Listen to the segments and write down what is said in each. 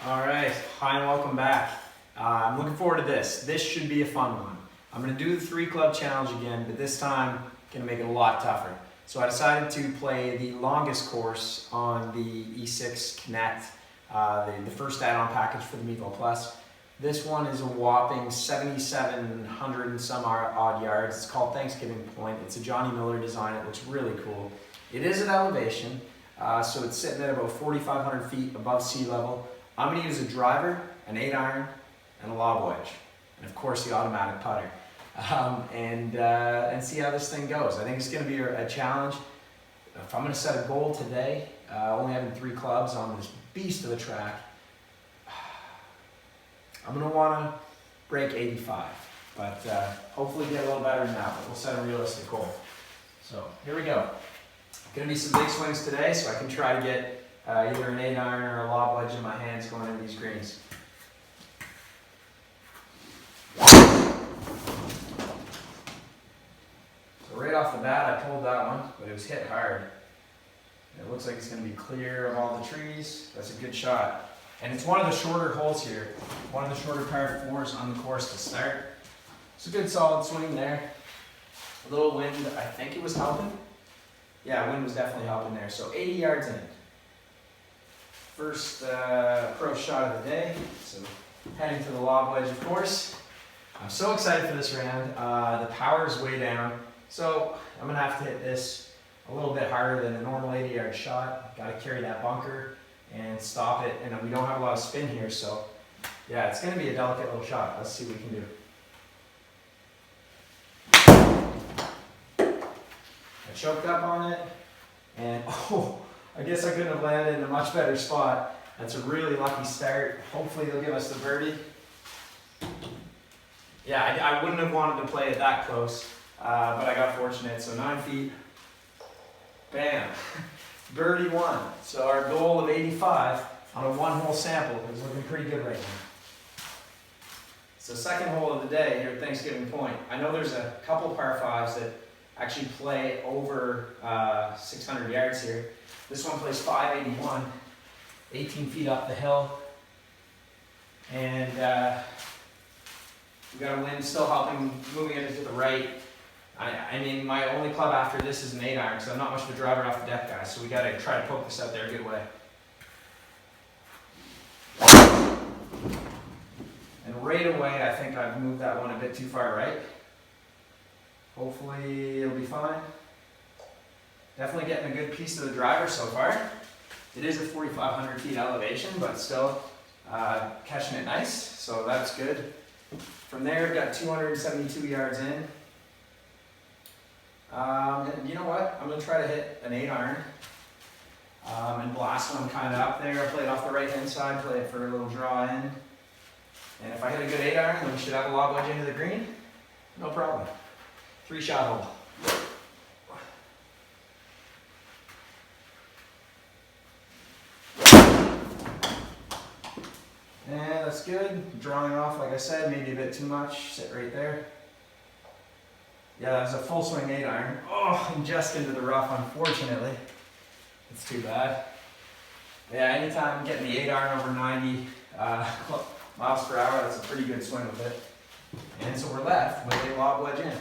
All right, hi and welcome back. I'm looking forward to this. This should be a fun one. I'm going to do the 3-club challenge again, but this time I'm going to make it a lot tougher. So I decided to play the longest course on the E6 Connect, the first add-on package for the Mevo Plus. This one is a whopping 7,700 and some odd yards. It's called Thanksgiving Point. It's a Johnny Miller design. It looks really cool. It is at elevation, so it's sitting at about 4,500 feet above sea level. I'm going to use a driver, an 8-iron, and a lob wedge, and of course the automatic putter, and see how this thing goes. I think it's going to be a challenge. If I'm going to set a goal today, only having 3 clubs on this beast of a track, I'm going to want to break 85, but hopefully get a little better than that, but we'll set a realistic goal. So here we go. Going to be some big swings today, so I can try to get either an 8-iron or a lob wedge in my hands going into these greens. So right off the bat, I pulled that one, but it was hit hard. It looks like it's going to be clear of all the trees. That's a good shot. And it's one of the shorter holes here, one of the shorter par 4s on the course to start. It's a good solid swing there. A little wind, I think it was helping. Yeah, wind was definitely helping there. So 80 yards in. First approach shot of the day. So heading to the lob wedge, of course. I'm so excited for this round. The power is way down. So I'm going to have to hit this a little bit harder than a normal 80-yard shot. Got to carry that bunker and stop it. And we don't have a lot of spin here, so yeah, it's going to be a delicate little shot. Let's see what we can do. I choked up on it, and I guess I couldn't have landed in a much better spot. That's a really lucky start. Hopefully they'll give us the birdie. Yeah, I wouldn't have wanted to play it that close, but I got fortunate. So 9 feet, bam, birdie 1. So our goal of 85 on a 1-hole sample is looking pretty good right now. So second hole of the day here at Thanksgiving Point. I know there's a couple par 5s that actually play over 600 yards here. This one plays 581, 18 feet up the hill. And we got a wind still helping, moving it to the right. I mean, my only club after this is an 8-iron, so I'm not much of a driver off the deck, guys. So we got to try to poke this out there a good way. And right away, I think I've moved that one a bit too far right. Hopefully it'll be fine. Definitely getting a good piece of the driver so far. It is a 4,500 feet elevation, but still catching it nice, so that's good. From there, we've got 272 yards in. And you know what? I'm going to try to hit an 8-iron and blast one kind of up there. I'll play it off the right-hand side, play it for a little draw in. And if I hit a good 8-iron, then we should have a lob wedge into the green. No problem. 3-shot hole. And that's good. Drawing off, like I said, maybe a bit too much. Sit right there. Yeah, that was a full swing 8-iron. Oh, and just into the rough, unfortunately. It's too bad. Yeah, anytime getting the 8-iron over 90 miles per hour, that's a pretty good swing with it. And so we're left with a lob wedge in.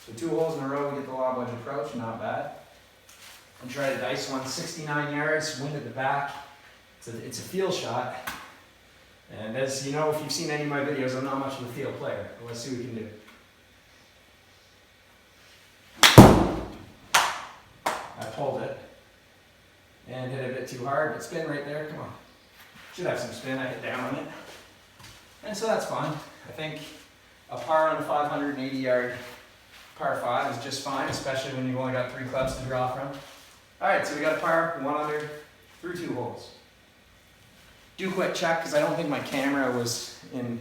So 2 holes in a row, we get the lob wedge approach, not bad. And try to dice one, 69 yards, wind at the back. It's a field shot. And as you know, if you've seen any of my videos, I'm not much of a field player. But let's see what we can do. I pulled it and hit it a bit too hard, but spin right there, come on. Should have some spin, I hit down on it. And so that's fine. I think a par on a 580-yard par 5 is just fine, especially when you've only got 3 clubs to draw from. All right, so we got a par, 1 under, through 2 holes. Do quick check, because I don't think my camera was in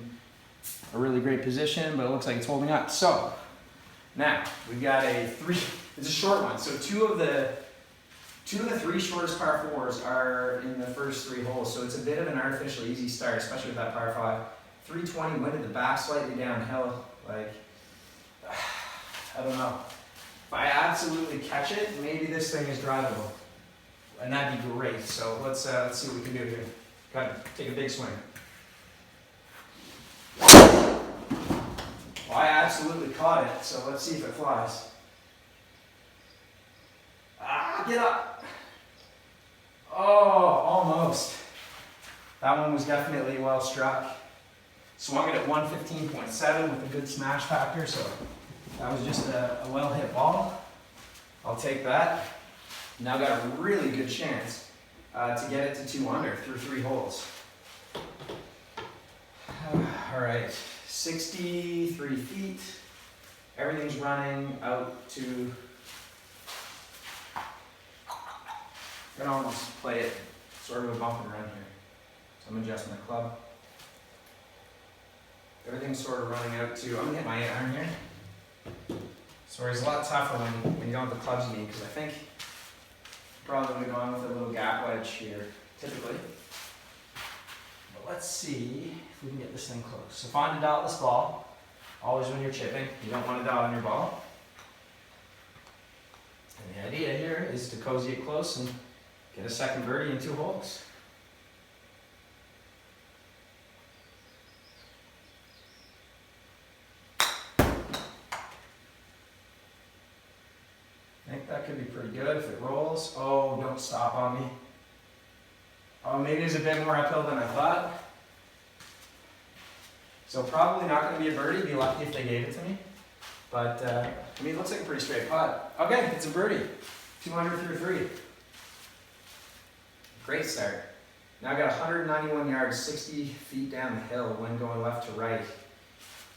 a really great position, but it looks like it's holding up. So, now, we've got a 3, it's a short one. So two of the 3 shortest par 4s are in the first 3 holes. So it's a bit of an artificial easy start, especially with that par 5. 320, wind at the back, slightly downhill. Like, I don't know. If I absolutely catch it, maybe this thing is drivable. And that'd be great. So let's see what we can do here. Gotta take a big swing. Well, I absolutely caught it, so let's see if it flies. Ah, get up. Oh, almost. That one was definitely well struck. Swung it at 115.7 with a good smash factor, so that was just a well hit ball. I'll take that. Now got a really good chance to get it to 2 under through 3 holes. All right, 63 feet. Everything's running out to, I'm gonna almost play it sort of a bump and run here. So I'm adjusting my club. Everything's sort of running out to, I'm gonna hit my 8-iron here. Sorry, it's a lot tougher when you don't have the clubs you need, because I think probably going to go on with a little gap wedge here, typically. But let's see if we can get this thing close. So find a dotless ball. Always when you're chipping, you don't want a dot on your ball. And the idea here is to cozy it close and get a second birdie in 2 holes. I think that could be pretty good if it rolls. Oh, don't stop on me. Oh, maybe it's a bit more uphill than I thought. So probably not going to be a birdie. Be lucky if they gave it to me. But, I mean, it looks like a pretty straight putt. Okay, it's a birdie. 200 through 3. Great start. Now I got 191 yards, 60 feet down the hill when going left to right.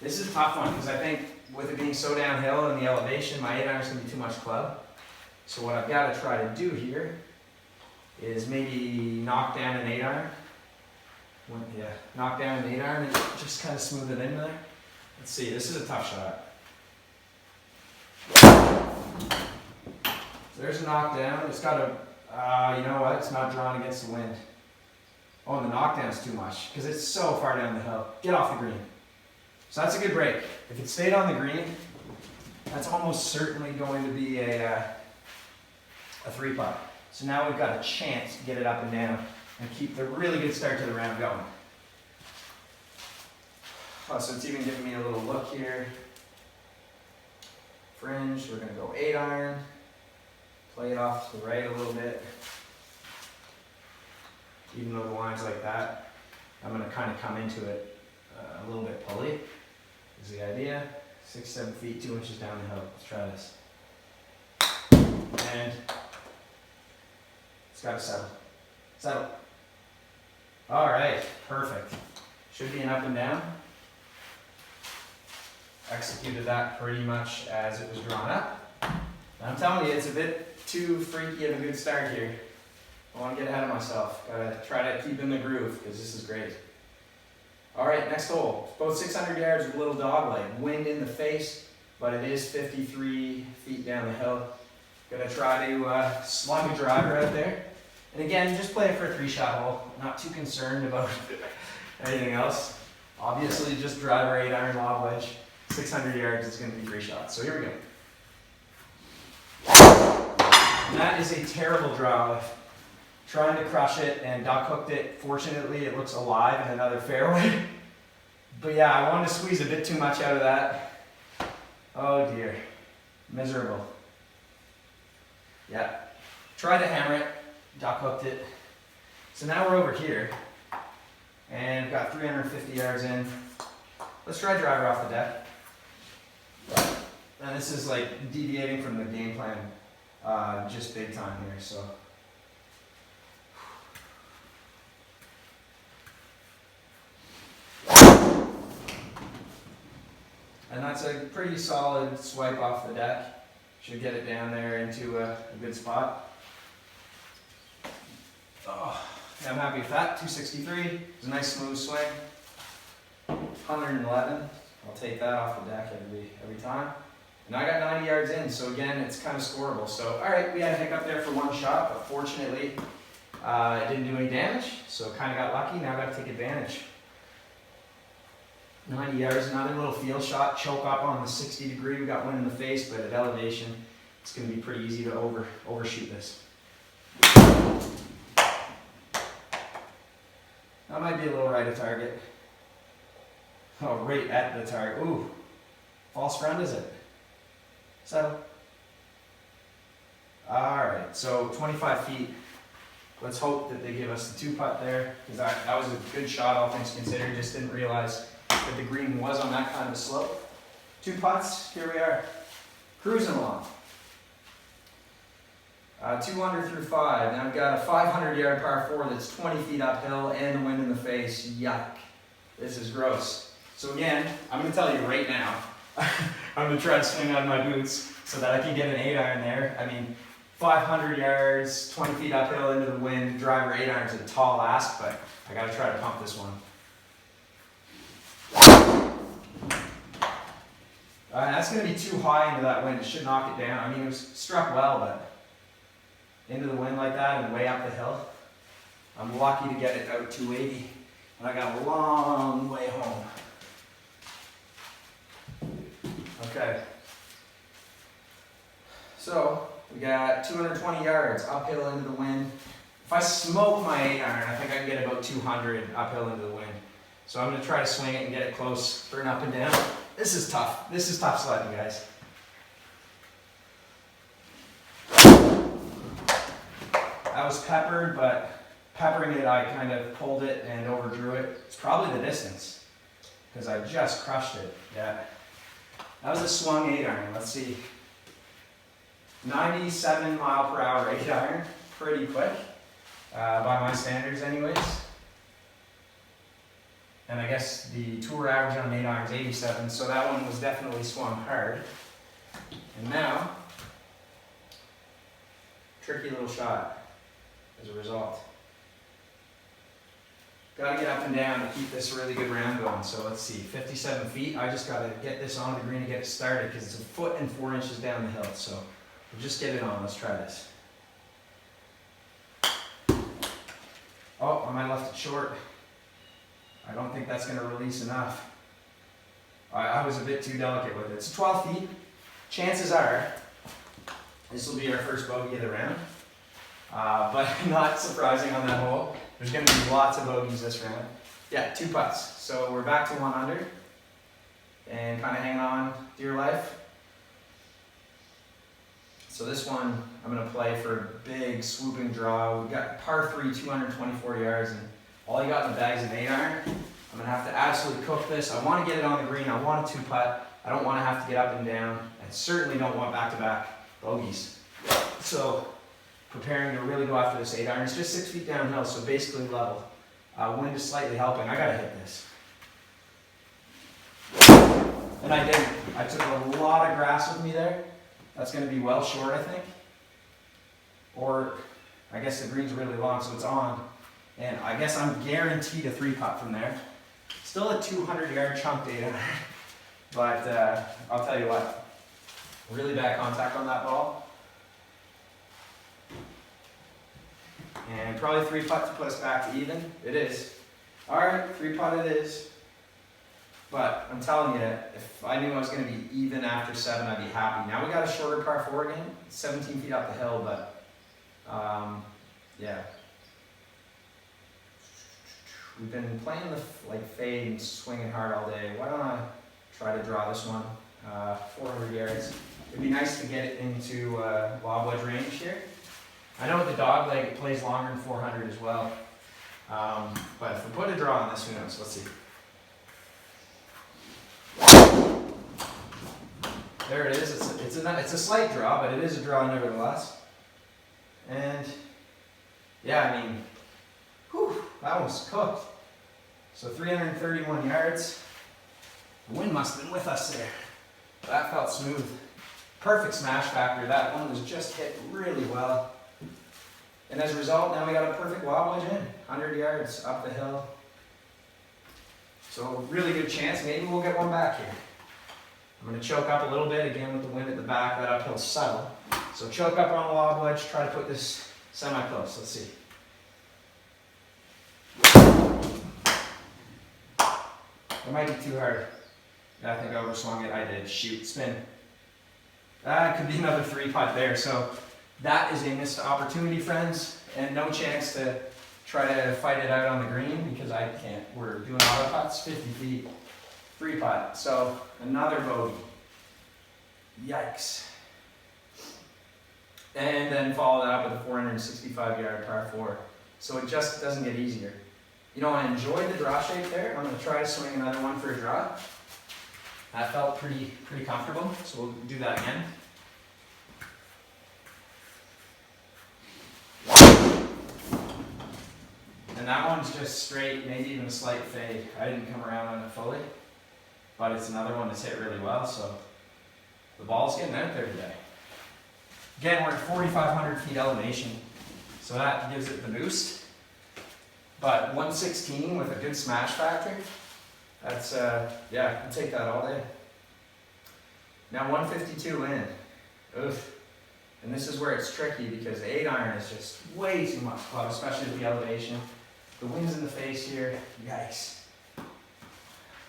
This is a tough one because I think with it being so downhill and the elevation, my 8-iron is going to be too much club. So what I've got to try to do here is maybe knock down an 8-iron. Yeah, knock down an 8-iron and just kind of smooth it in there. Let's see, this is a tough shot. So there's a knockdown. It's got a, you know what, it's not drawn against the wind. Oh, and the knockdown's too much because it's so far down the hill. Get off the green. So that's a good break. If it stayed on the green, that's almost certainly going to be a 3-putt. So now we've got a chance to get it up and down and keep the really good start to the round going. Oh, so it's even giving me a little look here. Fringe, we're going to go 8-iron. Play it off to the right a little bit. Even though the line's like that, I'm going to kind of come into it a little bit pulley. Is the idea. 6-7 feet, 2 inches down the hill. Let's try this. And it's got to settle. Settle. All right, perfect. Should be an up and down. Executed that pretty much as it was drawn up. I'm telling you, it's a bit too freaky of a good start here. I want to get ahead of myself. Gotta try to keep in the groove because this is great. All right, next hole. Both 600 yards with a little dog leg. Wind in the face, but it is 53 feet down the hill. Gonna try to slung a driver out there. And again, just play it for a 3-shot hole. Not too concerned about anything else. Obviously, just driver, 8-iron, lob wedge. 600 yards, it's gonna be 3 shots. So here we go. And that is a terrible draw. Trying to crush it and duck hooked it. Fortunately, it looks alive in another fairway. But yeah, I wanted to squeeze a bit too much out of that. Oh dear. Miserable. Yeah. Tried to hammer it, duck hooked it. So now we're over here. And we've got 350 yards in. Let's try driver off the deck. And this is like deviating from the game plan just big time here, so. And that's a pretty solid swipe off the deck. Should get it down there into a good spot. Oh, yeah, I'm happy with that. 263. It's a nice smooth swing. 111. I'll take that off the deck every time. And I got 90 yards in, so again, it's kind of scoreable. So, all right, we had a hiccup there for 1 shot, but fortunately, it didn't do any damage. So kind of got lucky. Now I got to take advantage. 90 yards, another little field shot, choke up on the 60 degree. We got wind in the face, but at elevation, it's going to be pretty easy to overshoot this. That might be a little right of target. Oh, right at the target. Ooh, false front is it? Settle. All right, so 25 feet. Let's hope that they give us the 2-putt there, because that was a good shot, all things considered. Just didn't realize that the green was on that kind of slope. 2 putts, here we are, cruising along. 2 under through 5. Now I've got a 500-yard par 4 that's 20 feet uphill and the wind in the face. Yuck. This is gross. So again, I'm going to tell you right now, I'm going to try to swing out of my boots so that I can get an 8-iron there. I mean, 500 yards, 20 feet uphill into the wind, driver 8-iron is a tall ask, but I got to try to pump this one. That's going to be too high into that wind. It should knock it down. I mean, it was struck well, but into the wind like that and way up the hill. I'm lucky to get it out 280, and I got a long way home. Okay. So, we got 220 yards uphill into the wind. If I smoke my 8-iron, I think I can get about 200 uphill into the wind. So I'm going to try to swing it and get it close, burn up and down. This is tough. This is tough sledding, guys. I was peppered, but peppering it, I kind of pulled it and overdrew it. It's probably the distance, because I just crushed it. Yeah. That was a swung 8-iron. Let's see. 97 mile per hour 8-iron. Pretty quick, by my standards anyways. And I guess the tour average on 8-iron is 87, so that one was definitely swung hard. And now, tricky little shot as a result. Got to get up and down to keep this really good round going. So let's see, 57 feet. I just got to get this on the green and get it started because it's 1 foot and 4 inches down the hill. So we'll just get it on. Let's try this. Oh, I might have left it short. I don't think that's going to release enough. I was a bit too delicate with it. It's 12 feet. Chances are this will be our first bogey of the round. But not surprising on that hole. There's going to be lots of bogeys this round. Yeah, 2 putts. So we're back to 1 under. And kind of hanging on dear life. So this one, I'm going to play for a big swooping draw. We've got par 3, 224 yards. And all you got in the bag is an 8-iron. I'm going to have to absolutely cook this. I want to get it on the green. I want a 2-putt. I don't want to have to get up and down. I certainly don't want back-to-back bogeys. So preparing to really go after this 8-iron. It's just 6 feet downhill, so basically level. Wind is slightly helping. I gotta hit this. And I didn't. I took a lot of grass with me there. That's gonna be well short, I think. Or, I guess the green's really long, so it's on. And I guess I'm guaranteed a 3-putt from there. Still a 200-yard chunk 8-iron. But I'll tell you what, really bad contact on that ball. And probably 3-putt to put us back to even. It is. Alright, 3-putt it is. But I'm telling you, if I knew I was going to be even after 7, I'd be happy. Now we got a shorter par 4 again. 17 feet up the hill, but yeah. We've been playing the fade and swinging hard all day. Why don't I try to draw this one 400 yards. It'd be nice to get it into lob wedge range here. I know with the dog leg it plays longer than 400 as well. But if we put a draw on this, who knows? Let's see. There it is. It's a slight draw, but it is a draw nevertheless. And yeah, I mean, whew, that was cooked. So 331 yards. The wind must have been with us there. That felt smooth. Perfect smash factor. That one was just hit really well. And as a result, now we got a perfect lob wedge in. 100 yards up the hill. So really good chance. Maybe we'll get one back here. I'm going to choke up a little bit, again with the wind at the back, that uphill settle. So choke up on the lob wedge, try to put this semi-close. Let's see. It might be too hard. I think I overswung it. I did. Shoot, spin. That could be another 3-putt there. So that is a missed opportunity, friends, and no chance to try to fight it out on the green because I I can't. We're doing auto putts, 50 feet, free putt. So another bogey. Yikes. And then follow that up with a 465-yard par 4. So it just doesn't get easier. You know, I enjoyed the draw shape there. I'm going to try to swing another one for a draw. That felt pretty comfortable, so we'll do that again. And that one's just straight, maybe even a slight fade. I didn't come around on it fully, but it's another one that's hit really well, so the ball's getting out there today. Again, we're at 4,500 feet elevation, so that gives it the boost. But 116 with a good smash factor, that's, yeah, I can take that all day. Now 152 in. Oof. And this is where it's tricky because the 8-iron is just way too much club, especially with the elevation. The wind's in the face here. Yikes.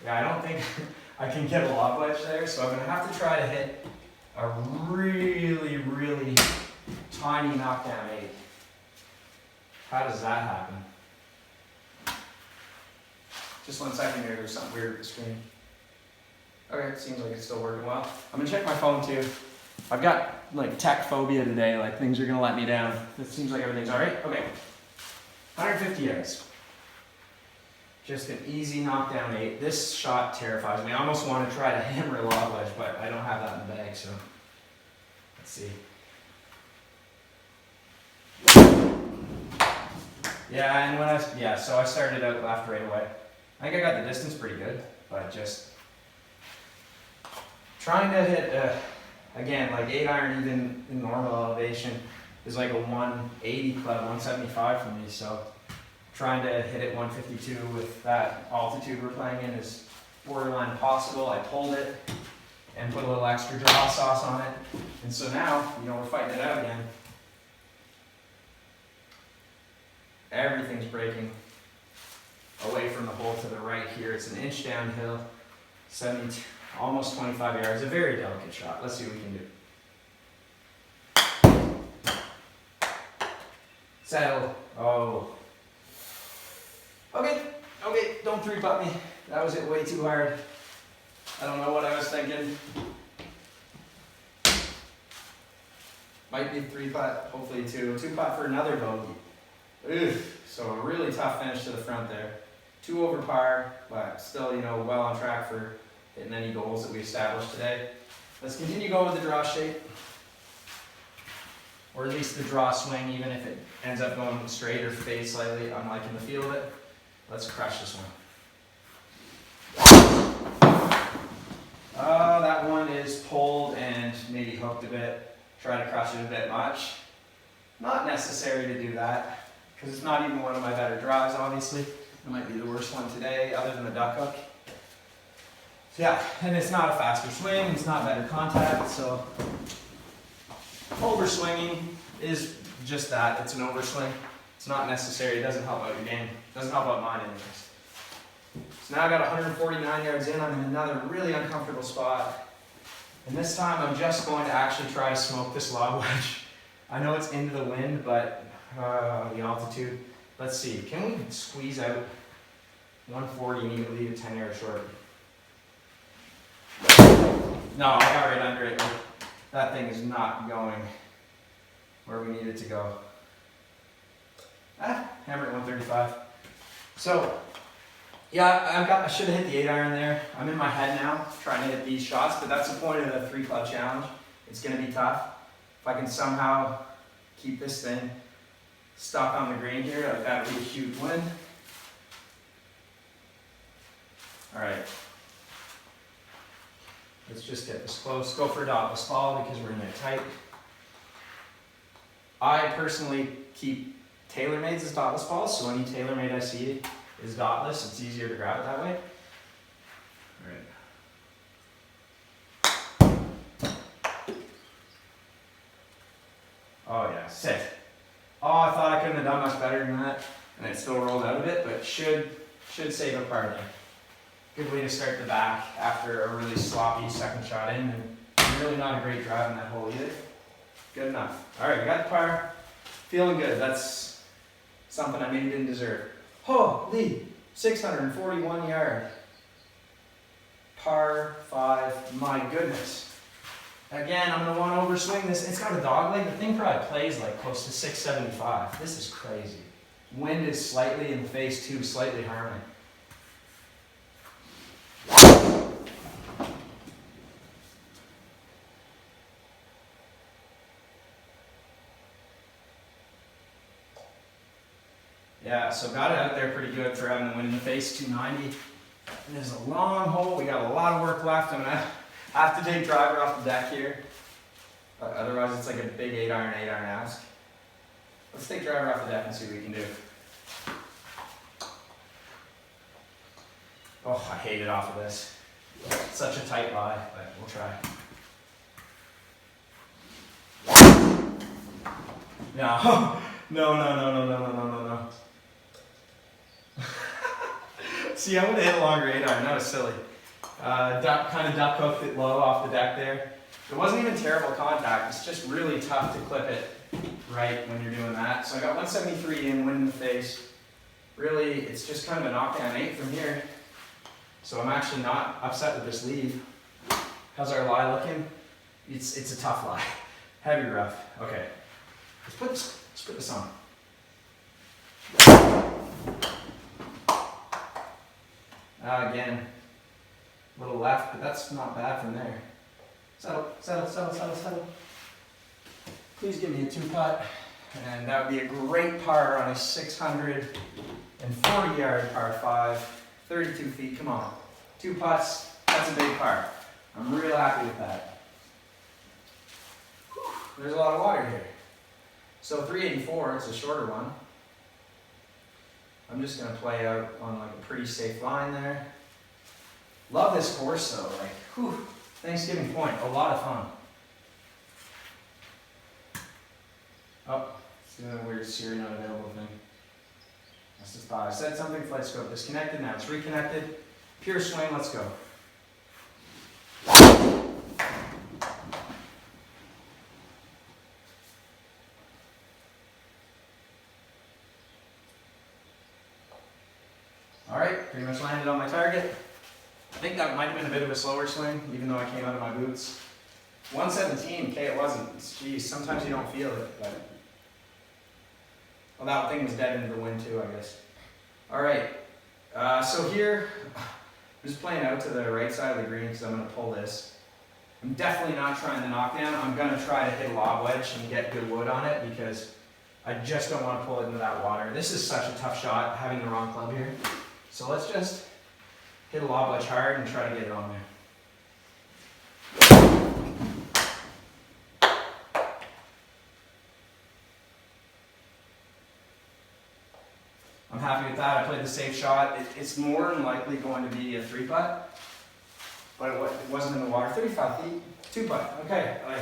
Yeah, I don't think I can get a lob wedge there, so I'm going to have to try to hit a really tiny knockdown 8. How does that happen? Just 1 second here, there's something weird with the screen. Okay, it seems like it's still working well. I'm gonna check my phone too. I've got like tech phobia today, like things are gonna let me down. It seems like everything's all right. Okay, 150 yards. Just an easy knockdown 8. This shot terrifies me. I almost want to try to hammer a lob wedge, but I don't have that in the bag, so let's see. Yeah, and so I started out left right away. I think I got the distance pretty good, but just trying to hit, again, like 8-iron even in normal elevation is like a 180 club, 175 for me, so trying to hit it 152 with that altitude we're playing in is borderline possible. I pulled it and put a little extra draw sauce on it, and so now, you know, we're fighting it out again. Everything's breaking away from the hole to the right here. It's an inch downhill, 70, almost 25 yards. A very delicate shot. Let's see what we can do. Settle. Oh. Okay, don't 3-putt me. That was it way too hard. I don't know what I was thinking. Might be 3-putt, hopefully 2. 2-putt for another bogey. Oof. So a really tough finish to the front there. 2 over par, but still, you know, well on track for hitting any goals that we established today. Let's continue going with the draw shape. Or at least the draw swing, even if it ends up going straight or fade slightly. I'm liking the feel of it. Let's crush this one. That one is pulled and maybe hooked a bit. Try to crush it a bit much. Not necessary to do that, because it's not even one of my better drives, obviously. It might be the worst one today, other than the duck hook. So yeah, and it's not a faster swing, it's not better contact, so overswinging is just that, it's an overswing. It's not necessary, it doesn't help out your game. It doesn't help out mine anyways. So now I got 149 yards in, I'm in another really uncomfortable spot. And this time I'm just going to actually try to smoke this lob wedge. I know it's into the wind, but the altitude. Let's see, can we squeeze out 140 and even leave it 10 yards short? No, I got right under it. That thing is not going where we need it to go. Hammer at 135. So, yeah, I should have hit the 8-iron there. I'm in my head now, trying to hit these shots, but that's the point of the 3-club challenge. It's going to be tough. If I can somehow keep this thing stuck on the green here, that would be a huge win. All right. Let's just get this close. Go for a dotless ball because we're in there tight. I personally keep TaylorMades as dotless balls, so any TaylorMade I see is dotless. It's easier to grab it that way. All right. Oh yeah, sick. Oh, I thought I couldn't have done much better than that, and it still rolled out a bit, but should save a par there. Good way to start the back after a really sloppy second shot in, and really not a great drive in that hole either. Good enough. All right, we got the par. Feeling good. That's something I maybe didn't deserve. Holy! 641 yard. Par 5, my goodness. Again, I'm going to want to overswing this. It's got a dog leg. The thing probably plays like close to 675. This is crazy. Wind is slightly in the face too, slightly harming. Yeah, so got it out there pretty good for having the wind in the face, 290. And there's a long hole. We got a lot of work left. I'm going to have to take driver off the deck here. Otherwise, it's like a big 8-iron ask. Let's take driver off the deck and see what we can do. Oh, I hate it off of this. It's such a tight lie, but we'll try. No. No. See, I would have hit a longer 8-iron. That was silly. Kind of duck hooked it low off the deck there. It wasn't even terrible contact. It's just really tough to clip it right when you're doing that. So I got 173 in, wind in the face. Really, it's just kind of a knockdown 8 from here. So I'm actually not upset with this lead. How's our lie looking? It's a tough lie. Heavy rough. Okay. Let's put this on. Again, a little left, but that's not bad from there. Settle. Please give me a 2-putt. And that would be a great par on a 640 yard par 5, 32 feet, come on. 2 putts, that's a big par. I'm real happy with that. Whew, there's a lot of water here. So 384, it's a shorter one. I'm just gonna play out on like a pretty safe line there. Love this course though, like, whew, Thanksgiving Point, a lot of fun. Oh, it's doing a weird Siri not available thing. That's just thought I said something, flight scope disconnected, now it's reconnected. Pure swing, let's go. Alright, pretty much landed on my target. I think that might have been a bit of a slower swing, even though I came out of my boots. 117, okay, it wasn't. Geez, sometimes you don't feel it, but... Well, that thing was dead into the wind too, I guess. Alright, so here, I'm just playing out to the right side of the green because I'm going to pull this. I'm definitely not trying the knockdown. I'm going to try to hit a lob wedge and get good wood on it because I just don't want to pull it into that water. This is such a tough shot, having the wrong club here. So let's just hit a lob wedge hard and try to get it on there. I'm happy with that. I played the safe shot. It's more than likely going to be a 3-putt, but it wasn't in the water. 35 feet, 2-putt. Okay, I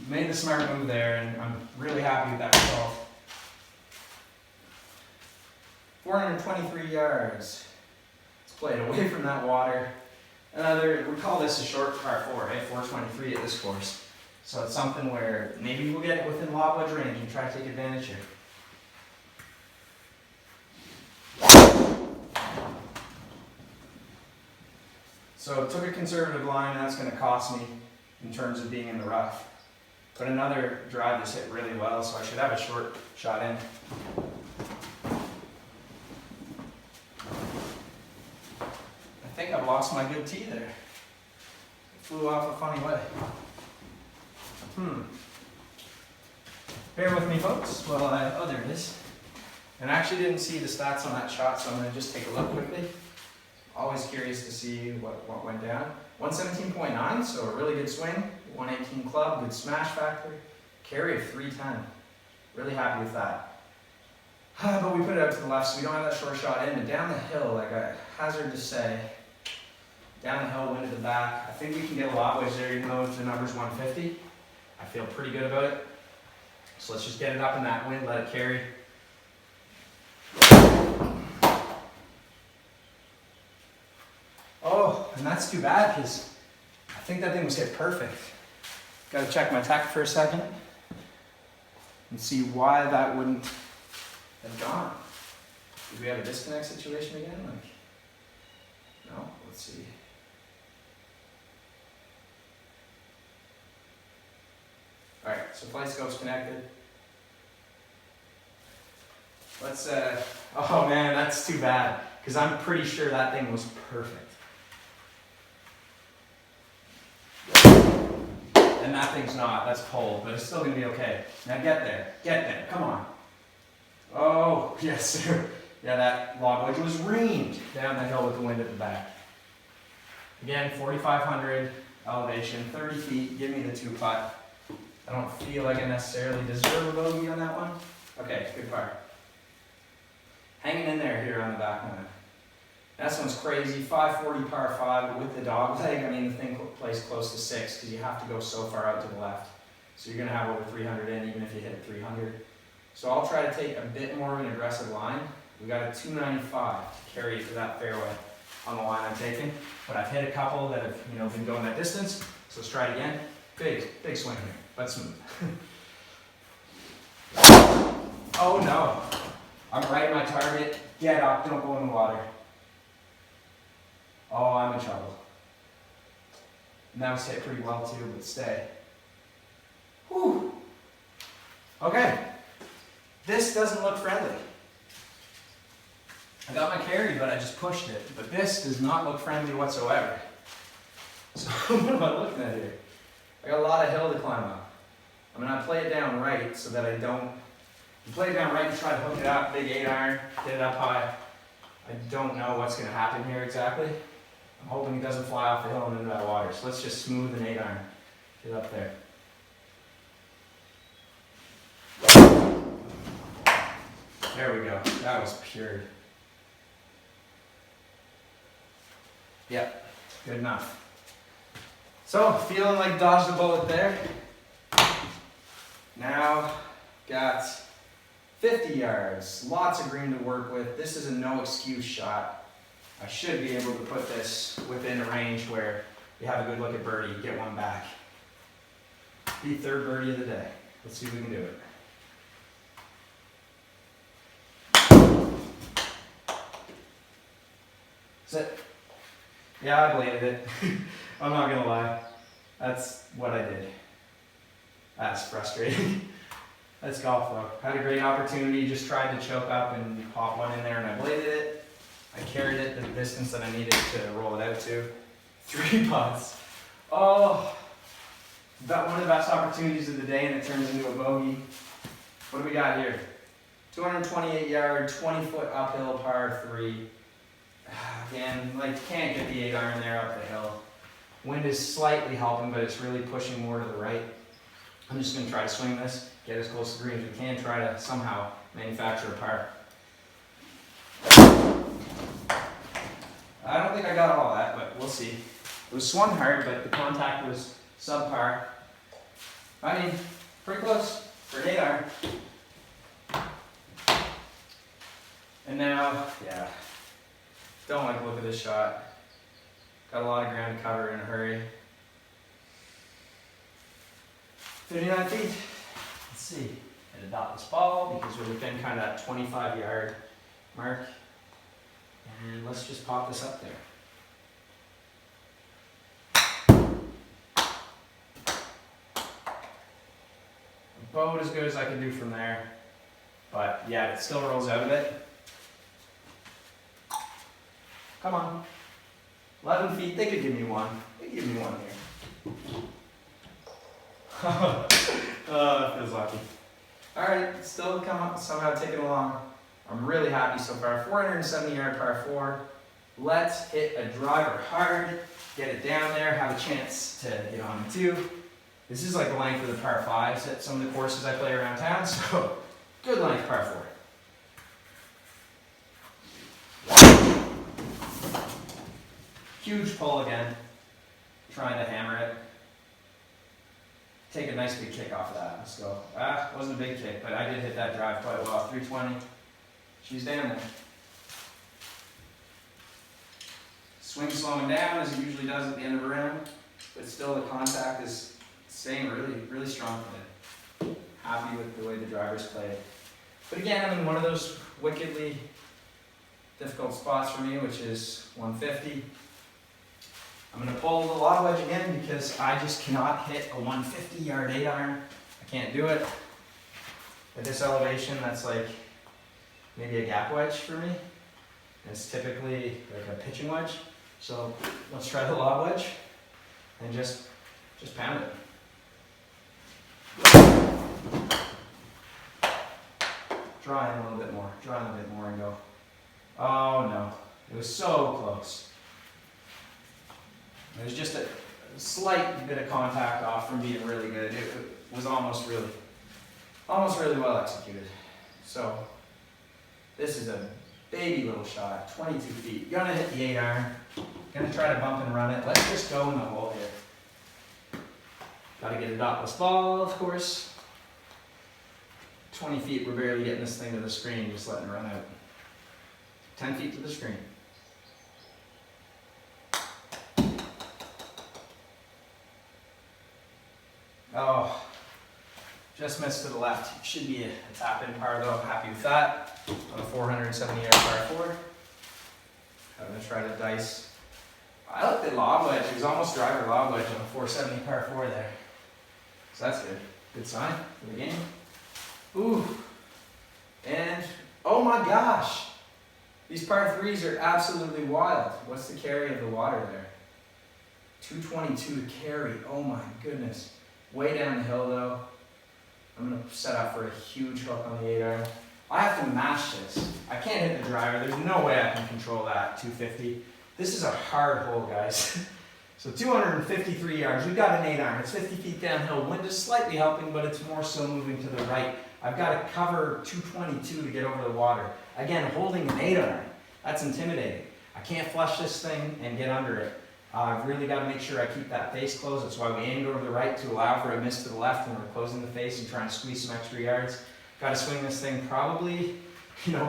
made the smart move there, and I'm really happy with that result. 423 yards. Let's play it away from that water. We call this a short par 4, right? 423 at this course. So it's something where maybe we'll get it within lob wedge range and try to take advantage here. So took a conservative line, that's going to cost me in terms of being in the rough. But another drive just hit really well, so I should have a short shot in. I think I've lost my good tee there. It flew off a funny way. Bear with me, folks, while oh, there it is. And I actually didn't see the stats on that shot, so I'm going to just take a look quickly. Always curious to see what went down. 117.9, so a really good swing. 118 club, good smash factor. Carry of 310. Really happy with that. But we put it out to the left, so we don't have that short shot in. But down the hill, like I hazard to say, down the hill, wind at the back. I think we can get a lob wedge there, even though the number's 150. I feel pretty good about it. So let's just get it up in that wind, let it carry. Oh, and that's too bad because I think that thing was hit perfect. Got to check my tech for a second and see why that wouldn't have gone. Do we have a disconnect situation again? Like, no? Let's see. Alright, so flight scope's connected. Let's, oh man, that's too bad, because I'm pretty sure that thing was perfect. And that thing's not, that's pulled, but it's still gonna be okay. Now get there, come on. Oh, yes sir. Yeah, that log wedge was reamed down the hill with the wind at the back. Again, 4,500 elevation, 30 feet, give me the 2-putt. I don't feel like I necessarily deserve a bogey on that one. Okay, good par. Hanging in there here on the back nine. This one's crazy, 540 par 5, but with the dog leg, I mean the thing plays close to 6 because you have to go so far out to the left. So you're gonna have over 300 in even if you hit 300. So I'll try to take a bit more of an aggressive line. We got a 295 to carry it to that fairway on the line I'm taking, but I've hit a couple that have been going that distance. So let's try it again. Big swing here, but smooth. Oh no, I'm right in my target. Get up, don't go in the water. Oh, I'm in trouble. And that was hit pretty well too, but stay. Whew. Okay. This doesn't look friendly. I got my carry, but I just pushed it. But this does not look friendly whatsoever. So what am I looking at here? I got a lot of hill to climb up. I'm gonna play it down right so that I don't. You play it down right and try to hook it up, big 8-iron, get it up high. I don't know what's gonna happen here exactly. I'm hoping it doesn't fly off the hill and into that water. So let's just smooth an 8-iron. Get up there. There we go. That was pure. Yep, good enough. So, feeling like dodged a bullet there. Now, got 50 yards, lots of green to work with. This is a no excuse shot. I should be able to put this within a range where you have a good look at birdie, get one back. The third birdie of the day. Let's see if we can do it. That's it. Yeah, I bladed it. I'm not gonna lie. That's what I did. That's frustrating. That's golf though. Had a great opportunity, just tried to choke up and pop one in there and I bladed it. I carried it the distance that I needed to roll it out to. 3 putts. Oh, about one of the best opportunities of the day and it turns into a bogey. What do we got here? 228 yard, 20-foot uphill par 3. Again, can't get the 8-iron there up the hill. Wind is slightly helping, but it's really pushing more to the right. I'm just going to try to swing this, get as close to the green as we can, try to somehow manufacture a par. I don't think I got all that, but we'll see. It was swung hard, but the contact was subpar. I mean, pretty close for an 8-iron. And now, yeah. Don't like the look of this shot. Got a lot of ground to cover in a hurry. 39 feet. Let's see. And adopt this ball because we're within kind of that 25-yard mark. And let's just pop this up there. About as good as I can do from there. But yeah, it still rolls out of it. Come on. 11 feet, they could give me one. They could give me one here. Oh, that feels lucky. Alright, still come up, somehow taking along. I'm really happy so far. 470 yard par 4. Let's hit a driver hard, get it down there, have a chance to get on the 2. This is like the length of the par 5s at some of the courses I play around town, so good length par 4. Huge pull again, trying to hammer it. Take a nice big kick off of that. Let's go. Wasn't a big kick, but I did hit that drive quite well. 320. She's down there. Swing slowing down as it usually does at the end of a round, but still the contact is staying really strong with it. Happy with the way the drivers played. But again, I'm in one of those wickedly difficult spots for me, which is 150. I'm going to pull the lob wedge again because I just cannot hit a 150 yard 8 iron. I can't do it. At this elevation, that's like maybe a gap wedge for me. It's typically like a pitching wedge. So let's try the lob wedge and just pound it. Draw in a little bit more, draw in a bit more and go. Oh no, it was so close. It was just a slight bit of contact off from being really good. It was almost really well executed. So this is a baby little shot, 22 feet. Gonna hit the 8 iron. Gonna try to bump and run it. Let's just go in the hole here. Gotta get a dotless ball, of course. 20 feet, we're barely getting this thing to the screen, just letting it run out. 10 feet to the screen. Oh, just missed to the left. Should be a tap-in par though, I'm happy with that. On a 470 yard par 4. I'm gonna try to dice. I like the lob wedge, it was almost driver lob wedge on a 470 par 4 there. So that's good. Good sign for the game. Ooh. And, oh my gosh. These par 3s are absolutely wild. What's the carry of the water there? 222 to carry, oh my goodness. Way down the hill though. I'm gonna set up for a huge hook on the 8 iron. I have to mash this. I can't hit the driver. There's no way I can control that 250. This is a hard hole, guys. So 253 yards. We've got an 8 iron. It's 50 feet downhill. Wind is slightly helping, but it's more so moving to the right. I've got to cover 222 to get over the water. Again, holding an 8 iron. That's intimidating. I can't flush this thing and get under it. I've really got to make sure I keep that face closed. That's why we aimed over the right to allow for a miss to the left when we're closing the face and trying to squeeze some extra yards. Got to swing this thing probably,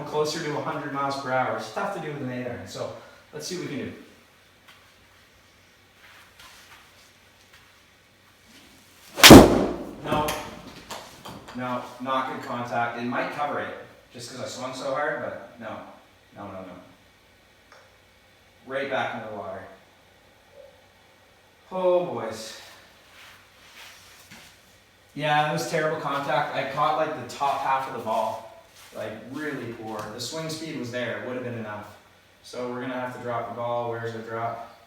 closer to 100 miles per hour. It's tough to do with an 8 iron. So let's see what we can do. No, not good contact. It might cover it just because I swung so hard, but no. Right back into the water. Oh, boys. Yeah, it was terrible contact. I caught like the top half of the ball, like really poor. The swing speed was there. It would have been enough. So we're going to have to drop the ball. Where's the drop?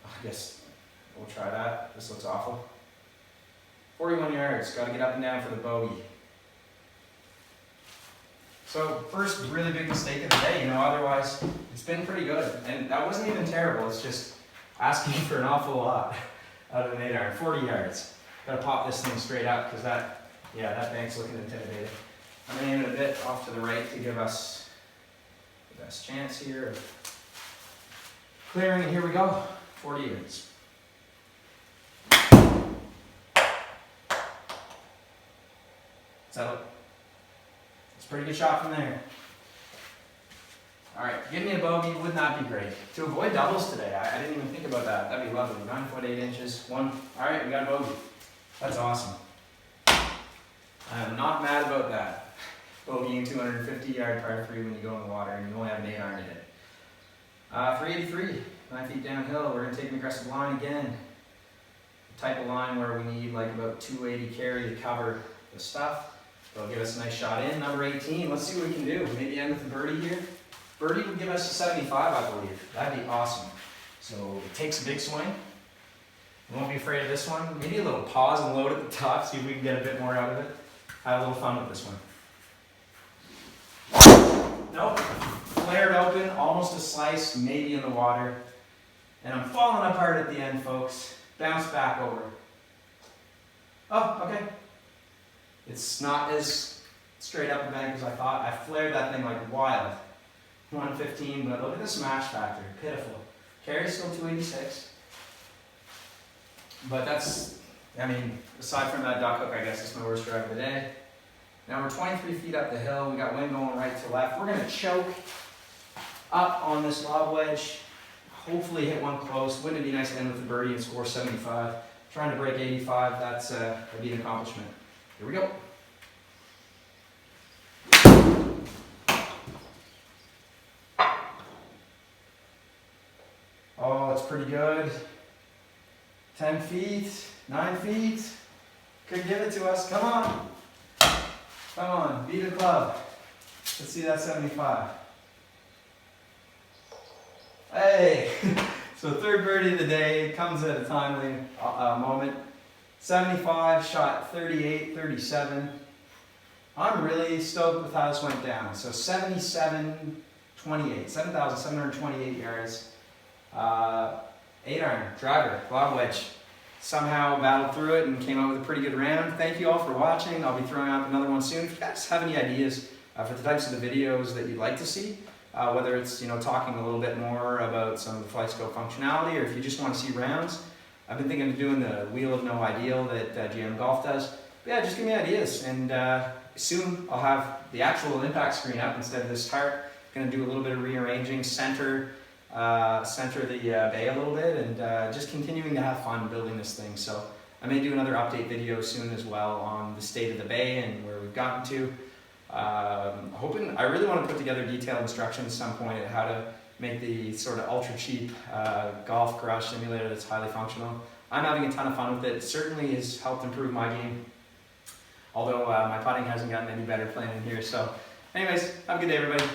I guess we'll try that. This looks awful. 41 yards, got to get up and down for the bogey. So first really big mistake of the day, otherwise it's been pretty good. And that wasn't even terrible, it's just asking for an awful lot out of an 8 iron. 40 yards. Got to pop this thing straight up because that bank's looking intimidating. I'm going to aim it a bit off to the right to give us the best chance here of clearing, and here we go, 40 yards. Settle. It's a pretty good shot from there. All right, give me a bogey would not be great. To avoid doubles today, I didn't even think about that. That'd be lovely. 9 foot 8 inches. One. All right, we got a bogey. That's awesome. I am not mad about that. Bogeying 250 yard par 3 when you go in the water and you only have an 8 iron to hit. 383, 9 feet downhill. We're going to take an aggressive line again. The type of line where we need like about 280 carry to cover the stuff. It'll give us a nice shot in. Number 18, let's see what we can do. Maybe end with a birdie here. Birdie would give us a 75, I believe. That'd be awesome. So it takes a big swing. We won't be afraid of this one. Maybe a little pause and load at the top, see if we can get a bit more out of it. Have a little fun with this one. Nope. Flared open, almost a slice, maybe in the water. And I'm falling apart at the end, folks. Bounce back over. Oh, okay. It's not as straight up the bank as I thought. I flared that thing like wild. 115, but look at the smash factor. Pitiful. Carry's still 286. But that's, aside from that duck hook, I guess it's my worst drive of the day. Now we're 23 feet up the hill. We got wind going right to left. We're going to choke up on this lob wedge. Hopefully hit one close. Wouldn't it be nice to end with a birdie and score 75? Trying to break 85, that'd be an accomplishment. Here we go. looks pretty good. 10 feet, 9 feet. Could give it to us. Come on. Come on, beat a club. Let's see that 75. Hey! So third birdie of the day comes at a timely moment. 75, shot 38, 37. I'm really stoked with how this went down. So 77.28, 7,728 yards. 8-iron, driver, lob wedge. Somehow battled through it and came out with a pretty good round. Thank you all for watching. I'll be throwing out another one soon. If you guys have any ideas for the types of the videos that you'd like to see, whether it's talking a little bit more about some of the flight scope functionality, or if you just want to see rounds, I've been thinking of doing the Wheel of No Ideal that GM Golf does. But yeah, just give me ideas, and soon I'll have the actual impact screen up instead of this tarp. I'm going to do a little bit of rearranging, center the bay a little bit, and just continuing to have fun building this thing. So I may do another update video soon as well on the state of the bay and where we've gotten to. I really want to put together detailed instructions at some point at how to make the sort of ultra cheap golf garage simulator that's highly functional. I'm having a ton of fun with it. It certainly has helped improve my game, although my putting hasn't gotten any better playing in here. So anyways, have a good day everybody.